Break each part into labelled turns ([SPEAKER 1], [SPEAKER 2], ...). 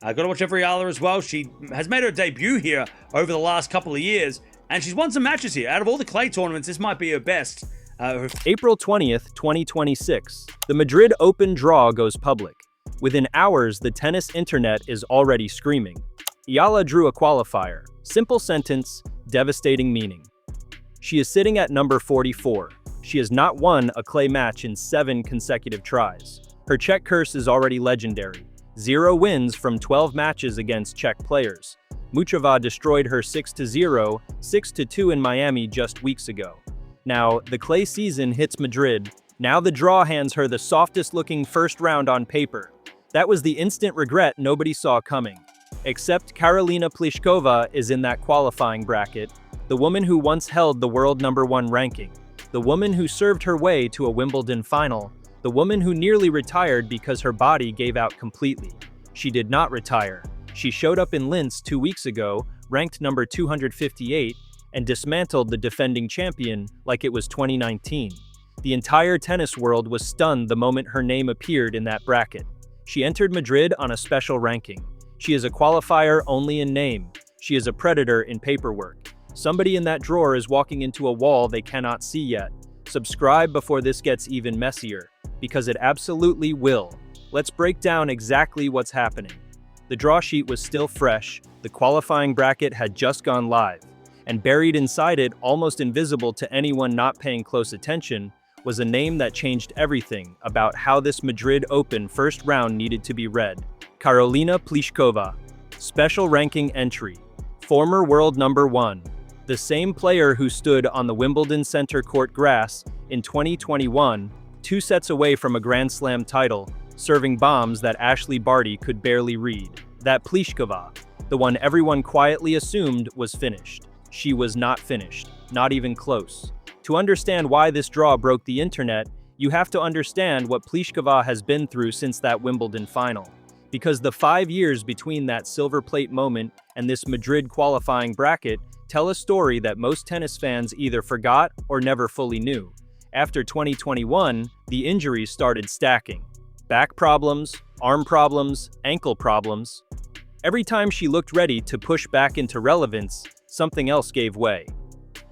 [SPEAKER 1] Got to watch every Yala as well. She has made her debut here over the last couple of years, and she's won some matches here. Out of all the clay tournaments, this might be her best.
[SPEAKER 2] April 20th, 2026. The Madrid Open draw goes public. Within hours, the tennis internet is already screaming. Yala drew a qualifier. Simple sentence, devastating meaning. She is sitting at number 44. She has not won a clay match in 7 consecutive tries. Her Czech curse is already legendary. 0 wins from 12 matches against Czech players. Muchova destroyed her 6-0, 6-2 in Miami just weeks ago. Now, the clay season hits Madrid. Now the draw hands her the softest-looking first round on paper. That was the instant regret nobody saw coming. Except Karolína Plíšková is in that qualifying bracket, the woman who once held the world #1 ranking, the woman who served her way to a Wimbledon final, the woman who nearly retired because her body gave out completely. She did not retire. She showed up in Linz 2 weeks ago, ranked number 258, and dismantled the defending champion like it was 2019. The entire tennis world was stunned the moment her name appeared in that bracket. She entered Madrid on a special ranking. She is a qualifier only in name. She is a predator in paperwork. Somebody in that drawer is walking into a wall they cannot see yet. Subscribe before this gets even messier, because it absolutely will. Let's break down exactly what's happening. The draw sheet was still fresh, the qualifying bracket had just gone live, and buried inside it, almost invisible to anyone not paying close attention, was a name that changed everything about how this Madrid Open first round needed to be read. Karolína Plíšková. Special ranking entry. Former world #1. The same player who stood on the Wimbledon Center court grass in 2021, 2 sets away from a Grand Slam title, serving bombs that Ashley Barty could barely read. That Pliskova, the one everyone quietly assumed was finished. She was not finished, not even close. To understand why this draw broke the internet, you have to understand what Pliskova has been through since that Wimbledon final. Because the 5 years between that silver plate moment and this Madrid qualifying bracket tell a story that most tennis fans either forgot or never fully knew. After 2021, the injuries started stacking. Back problems, arm problems, ankle problems. Every time she looked ready to push back into relevance, something else gave way.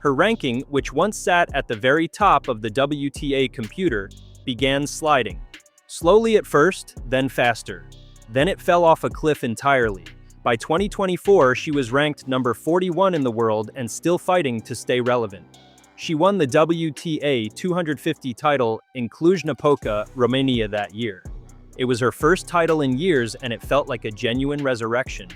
[SPEAKER 2] Her ranking, which once sat at the very top of the WTA computer, began sliding. Slowly at first, then faster. Then it fell off a cliff entirely. By 2024, she was ranked number 41 in the world and still fighting to stay relevant. She won the WTA 250 title in Cluj-Napoca, Romania that year. It was her first title in years and it felt like a genuine resurrection.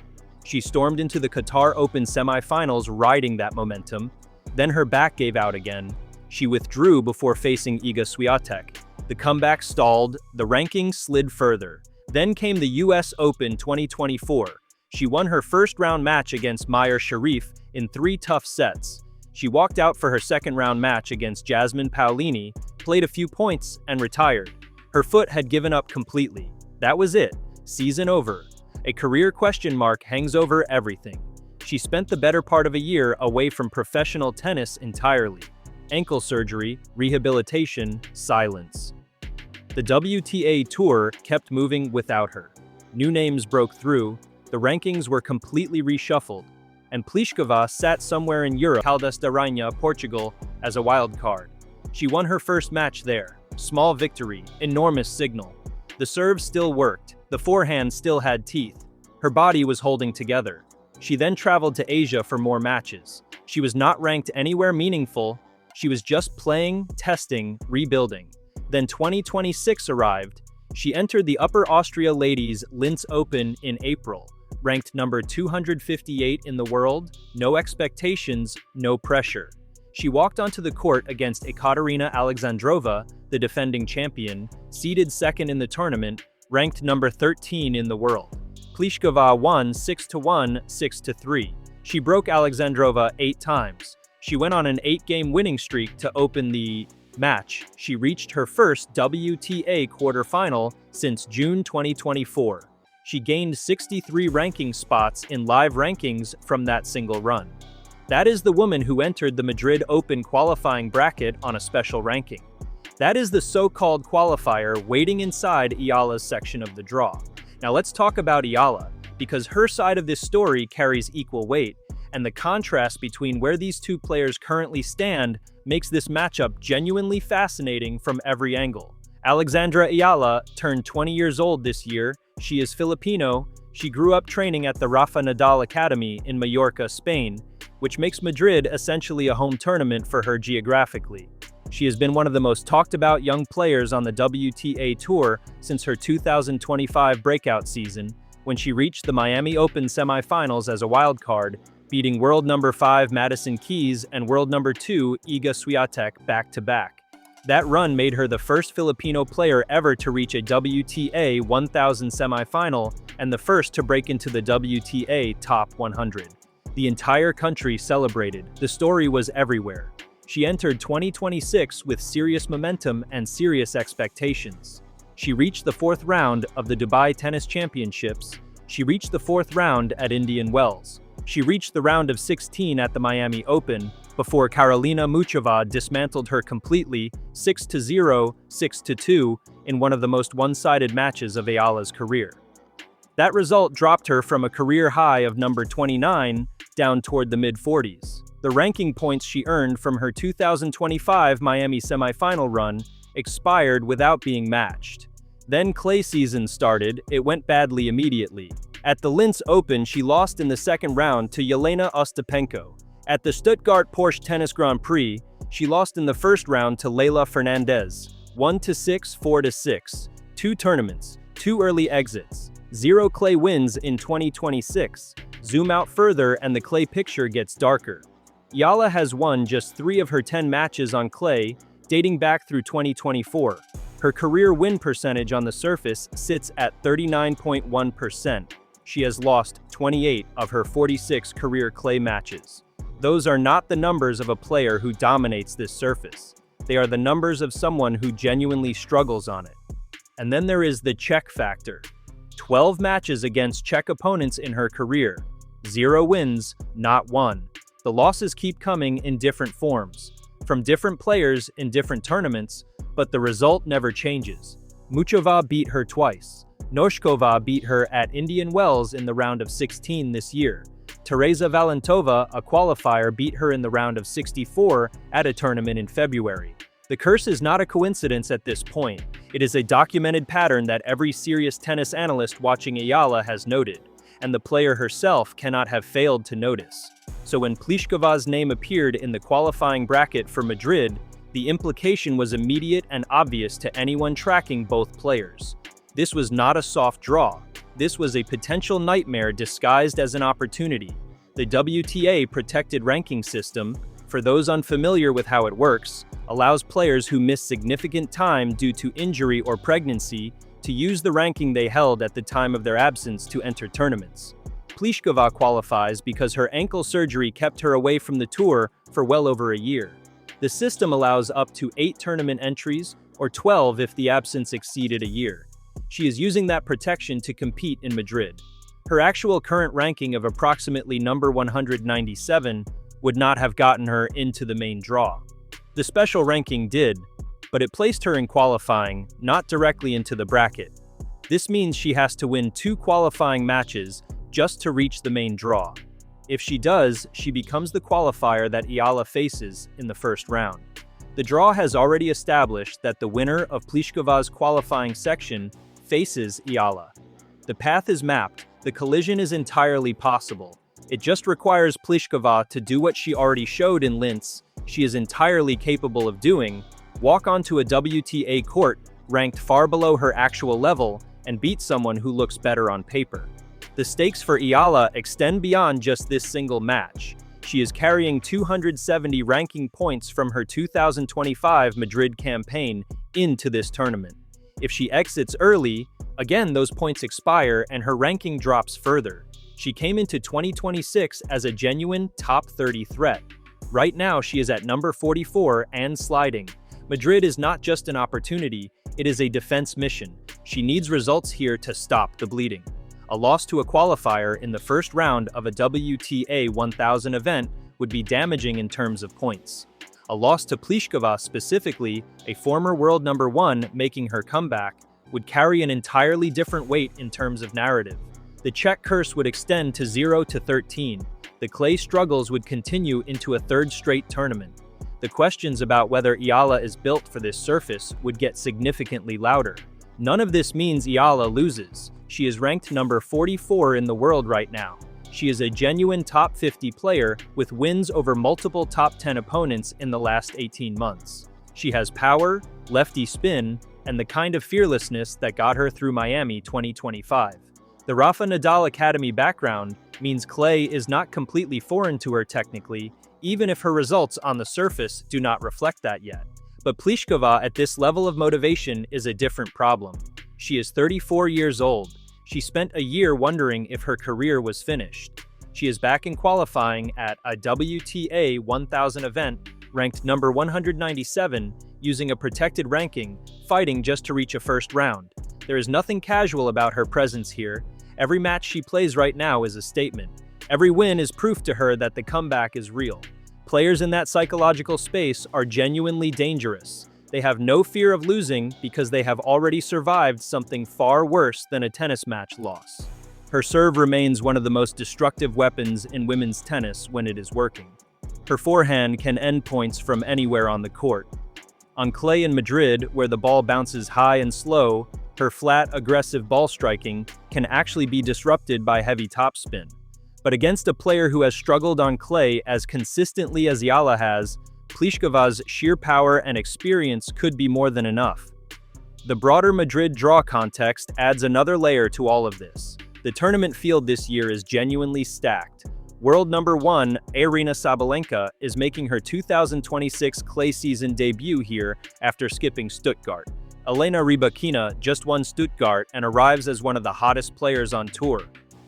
[SPEAKER 2] She stormed into the Qatar Open semifinals riding that momentum. Then her back gave out again. She withdrew before facing Iga Swiatek. The comeback stalled, the rankings slid further. Then came the US Open 2024. She won her first round match against Mayar Sharif in 3 tough sets. She walked out for her second round match against Jasmine Paolini, played a few points, and retired. Her foot had given up completely. That was it. Season over. A career question mark hangs over everything. She spent the better part of a year away from professional tennis entirely. Ankle surgery, rehabilitation, silence. The WTA Tour kept moving without her. New names broke through, the rankings were completely reshuffled, and Pliskova sat somewhere in Europe, Caldas da Rainha, Portugal, as a wild card. She won her first match there. Small victory, enormous signal. The serve still worked, the forehand still had teeth. Her body was holding together. She then traveled to Asia for more matches. She was not ranked anywhere meaningful. She was just playing, testing, rebuilding. Then 2026 arrived. She entered the Upper Austria Ladies Linz Open in April. Ranked number 258 in the world, no expectations, no pressure. She walked onto the court against Ekaterina Alexandrova, the defending champion, seeded second in the tournament, ranked number 13 in the world. Pliskova won 6-1, 6-3. She broke Alexandrova 8 times. She went on an 8-game winning streak to open the match. She reached her first WTA quarterfinal since June 2024. She gained 63 ranking spots in live rankings from that single run. That is the woman who entered the Madrid Open qualifying bracket on a special ranking. That is the so-called qualifier waiting inside Yala's section of the draw. Now let's talk about Yala, because her side of this story carries equal weight, and the contrast between where these two players currently stand makes this matchup genuinely fascinating from every angle. Alexandra Eala turned 20 years old this year. She is Filipino. She grew up training at the Rafa Nadal Academy in Mallorca, Spain, which makes Madrid essentially a home tournament for her geographically. She has been one of the most talked about young players on the WTA Tour since her 2025 breakout season, when she reached the Miami Open semifinals as a wildcard, beating world number 5 Madison Keys and world number 2 Iga Swiatek back-to-back. That run made her the first Filipino player ever to reach a WTA 1000 semifinal and the first to break into the WTA Top 100. The entire country celebrated. The story was everywhere. She entered 2026 with serious momentum and serious expectations. She reached the 4th round of the Dubai Tennis Championships. She reached the 4th round at Indian Wells. She reached the round of 16 at the Miami Open before Karolína Plíšková dismantled her completely 6-0, 6-2 in one of the most one-sided matches of Eala's career. That result dropped her from a career high of number 29 down toward the mid-40s. The ranking points she earned from her 2025 Miami semifinal run expired without being matched. Then clay season started. It went badly immediately. At the Linz Open, she lost in the second round to Yelena Ostapenko. At the Stuttgart Porsche Tennis Grand Prix, she lost in the first round to Leylah Fernandez, 1-6, 4-6. 2 tournaments, 2 early exits, 0 clay wins in 2026. Zoom out further and the clay picture gets darker. Yala has won just 3 of her 10 matches on clay, dating back through 2024. Her career win percentage on the surface sits at 39.1%. She has lost 28 of her 46 career clay matches. Those are not the numbers of a player who dominates this surface. They are the numbers of someone who genuinely struggles on it. And then there is the Czech factor. 12 matches against Czech opponents in her career. 0 wins, not 1. The losses keep coming in different forms, from different players in different tournaments, but the result never changes. Muchova beat her twice. Noskova beat her at Indian Wells in the round of 16 this year. Teresa Valentova, a qualifier, beat her in the round of 64 at a tournament in February. The curse is not a coincidence at this point. It is a documented pattern that every serious tennis analyst watching Eala has noted, and the player herself cannot have failed to notice. So when Pliskova's name appeared in the qualifying bracket for Madrid, the implication was immediate and obvious to anyone tracking both players. This was not a soft draw. This was a potential nightmare disguised as an opportunity. The WTA protected ranking system, for those unfamiliar with how it works, allows players who miss significant time due to injury or pregnancy to use the ranking they held at the time of their absence to enter tournaments. Pliskova qualifies because her ankle surgery kept her away from the tour for well over a year. The system allows up to 8 tournament entries, or 12 if the absence exceeded a year. She is using that protection to compete in Madrid. Her actual current ranking of approximately number 197 would not have gotten her into the main draw. The special ranking did, but it placed her in qualifying, not directly into the bracket. This means she has to win 2 qualifying matches just to reach the main draw. If she does, she becomes the qualifier that Eala faces in the first round. The draw has already established that the winner of Pliskova's qualifying section faces Eala. The path is mapped. The collision is entirely possible. It just requires Pliskova to do what she already showed in Linz she is entirely capable of doing: walk onto a WTA court ranked far below her actual level and beat someone who looks better on paper. The stakes for Eala extend beyond just this single match. She is carrying 270 ranking points from her 2025 Madrid campaign into this tournament. If she exits early, again those points expire and her ranking drops further. She came into 2026 as a genuine top 30 threat. Right now she is at number 44 and sliding. Madrid is not just an opportunity, it is a defense mission. She needs results here to stop the bleeding. A loss to a qualifier in the first round of a WTA 1000 event would be damaging in terms of points. A loss to Plíšková specifically, a former world number 1 making her comeback, would carry an entirely different weight in terms of narrative. The Czech curse would extend to 0-13. The clay struggles would continue into a third straight tournament. The questions about whether Yala is built for this surface would get significantly louder. None of this means Yala loses. She is ranked number 44 in the world right now. She is a genuine top 50 player with wins over multiple top 10 opponents in the last 18 months. She has power, lefty spin, and the kind of fearlessness that got her through Miami 2025. The Rafa Nadal Academy background means clay is not completely foreign to her technically, even if her results on the surface do not reflect that yet. But Pliskova at this level of motivation is a different problem. She is 34 years old. She spent a year wondering if her career was finished. She is back in qualifying at a WTA 1000 event, ranked number 197, using a protected ranking, fighting just to reach a first round. There is nothing casual about her presence here. Every match she plays right now is a statement. Every win is proof to her that the comeback is real. Players in that psychological space are genuinely dangerous. They have no fear of losing because they have already survived something far worse than a tennis match loss. Her serve remains one of the most destructive weapons in women's tennis when it is working. Her forehand can end points from anywhere on the court. On clay in Madrid, where the ball bounces high and slow, her flat, aggressive ball striking can actually be disrupted by heavy topspin. But against a player who has struggled on clay as consistently as Yala has, Pliskova's sheer power and experience could be more than enough. The broader Madrid draw context adds another layer to all of this. The tournament field this year is genuinely stacked. World No. 1 Aryna Sabalenka is making her 2026 clay season debut here after skipping Stuttgart. Elena Rybakina just won Stuttgart and arrives as one of the hottest players on tour.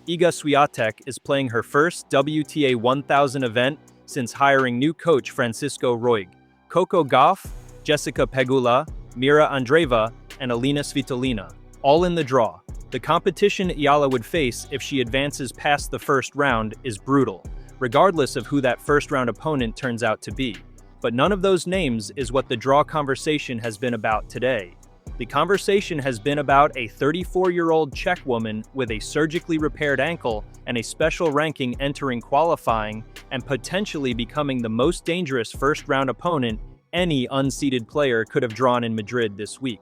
[SPEAKER 2] Iga Swiatek is playing her first WTA 1000 event since hiring new coach Francisco Roig. Coco Gauff, Jessica Pegula, Mira Andreeva, and Alina Svitolina, all in the draw. The competition Yala would face if she advances past the first round is brutal, regardless of who that first-round opponent turns out to be. But none of those names is what the draw conversation has been about today. The conversation has been about a 34-year-old Czech woman with a surgically repaired ankle and a special ranking entering qualifying and potentially becoming the most dangerous first-round opponent any unseeded player could have drawn in Madrid this week.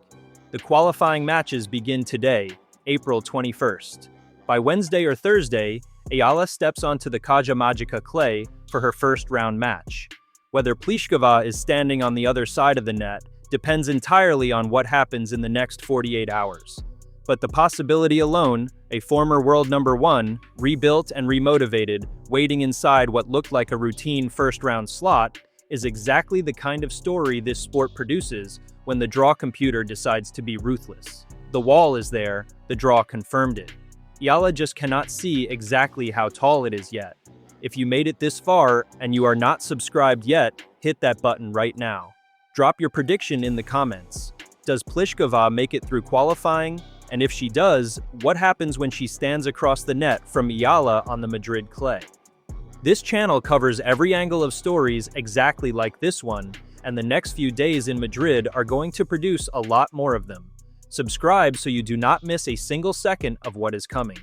[SPEAKER 2] The qualifying matches begin today, April 21st. By Wednesday or Thursday, Yala steps onto the Kaja Magica clay for her first-round match. Whether Pliskova is standing on the other side of the net depends entirely on what happens in the next 48 hours. But the possibility alone, a former world No. 1, rebuilt and remotivated, waiting inside what looked like a routine first-round slot, is exactly the kind of story this sport produces when the draw computer decides to be ruthless. The wall is there, the draw confirmed it. Yala just cannot see exactly how tall it is yet. If you made it this far and you are not subscribed yet, hit that button right now. Drop your prediction in the comments. Does Pliskova make it through qualifying? And if she does, what happens when she stands across the net from Yala on the Madrid clay? This channel covers every angle of stories exactly like this one, and the next few days in Madrid are going to produce a lot more of them. Subscribe so you do not miss a single second of what is coming.